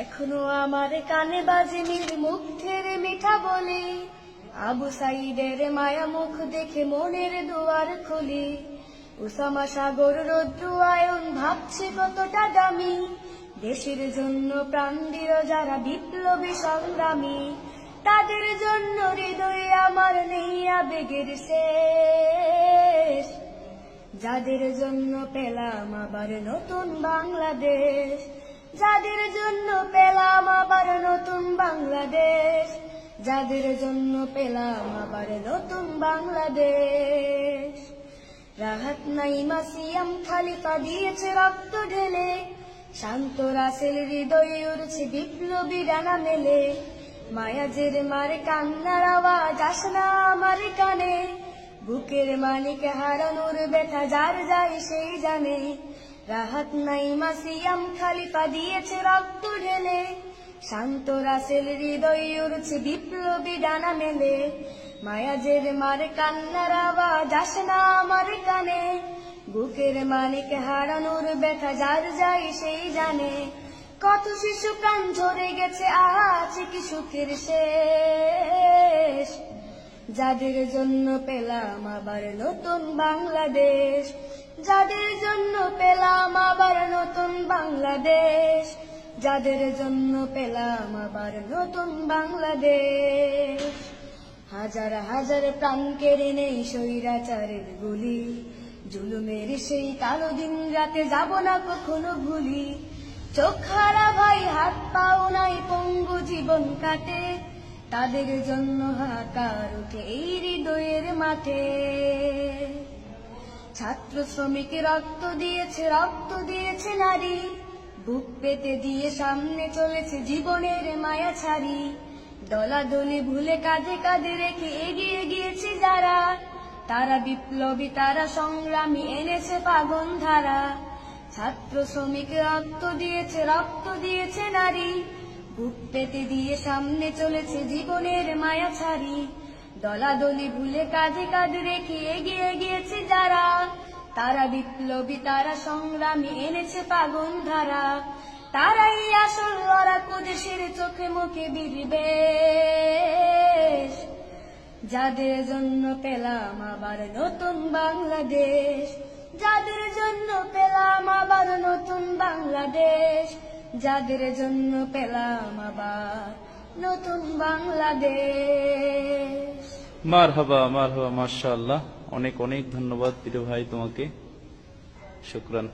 এখনো আমার কানে বাজে নীর মুগ্ধের মিঠা বলি, আবু সাইদের মায়া মুখ দেখে মনের দুয়ার খুলি। উসামা সাগর রৌদ্র আয়ন ভাবছে কতটা দামি, দেশের জন্য প্রাণ দিল যারা বিপ্লবী সংগ্রামী। তাদের জন্য হৃদয়ে আমার নেই আবেগের শেষ, যাদের জন্য পেলাম আবার নতুন বাংলাদেশ, যাদের জন্য পেলাম আবার নতুন বাংলাদেশ, যাদের জন্য পেলাম আবার নতুন বাংলাদেশ। রাহাত নাইমা সিয়াম খালিফা দিয়েছে রক্ত ঢেলে, শান্ত রাসেল হৃদয়ে উড়ছে বিপ্লবী ডানা মেলে। মায়াজের মারে কান্নার আওয়াজ আসে না আমার কানে, বুকের মানিক হারানোর ব্যথা যার যায় সেই জানে। রাহাত নাইমা সিয়াম খালিফা দিয়েছে রক্ত ঢেলে, শান্ত রাসেল হৃদয়ে উড়ছে বিপ্লবী ডানা মেলে। মায়াজের মারে কান্নার আওয়াজ আসে না আমার কানে, বুকের মানিক হারানোর ব্যথা যার যায় সেই জানে। কত শিশু প্রাণ ঝরে গেছে, আছে কি সুখের শেষ, যাদের জন্য পেলাম আবার নতুন বাংলাদেশ, যাদের জন্য পেলাম আবার নতুন বাংলাদেশ, যাদের জন্য পেলাম আবার নতুন বাংলাদেশ। হাজার হাজার প্রাণ কেড়ে নেই স্বৈরাচারের গুলি, জুলুমের সেই কালো দিন রাতে যাব না কখনো ভুলি। চোখ হারা ভাই হাত পাও নাই পঙ্গু জীবন কাটে, তাদের জন্য হাহাকার ওঠে এই হৃদয়ের মাঠে। ছাত্র শ্রমিক রক্ত দিয়েছে নারী, বুক পেতে দিয়ে সামনে চলেছে জীবনের মায়া ছাড়ি। দলাদলি ভুলে কাঁধে কাঁধে রেখে এগিয়ে গিয়েছে যারা, তারা বিপ্লবী তারা সংগ্রামী এনেছে পাগন ধারা। ছাত্র শ্রমিক রক্ত দিয়েছে নারী, বুক পেতে দিয়ে সামনে চলেছে জীবনের মায়া ছাড়ি। দলাদলি ভুলে কাঁধে কাঁধে রেখে এগিয়ে গিয়েছে যারা, তারা বিপ্লবী তারা সংগ্রামী এনেছে পাগন ধারা। তারাই আসল লড়াকু দেশের চোখে মুখে বিদ্বেষ, যাদের জন্য পেলাম আবার নতুন বাংলাদেশ, যাদের জন্য পেলাম আবার নতুন বাংলাদেশ, যাদের জন্য পেলাম আবার নতুন বাংলাদেশ। মারহাবা মারহাবা, মাশাআল্লাহ। অনেক অনেক ধন্যবাদ প্রিয় ভাই তোমাকে, শুকরান।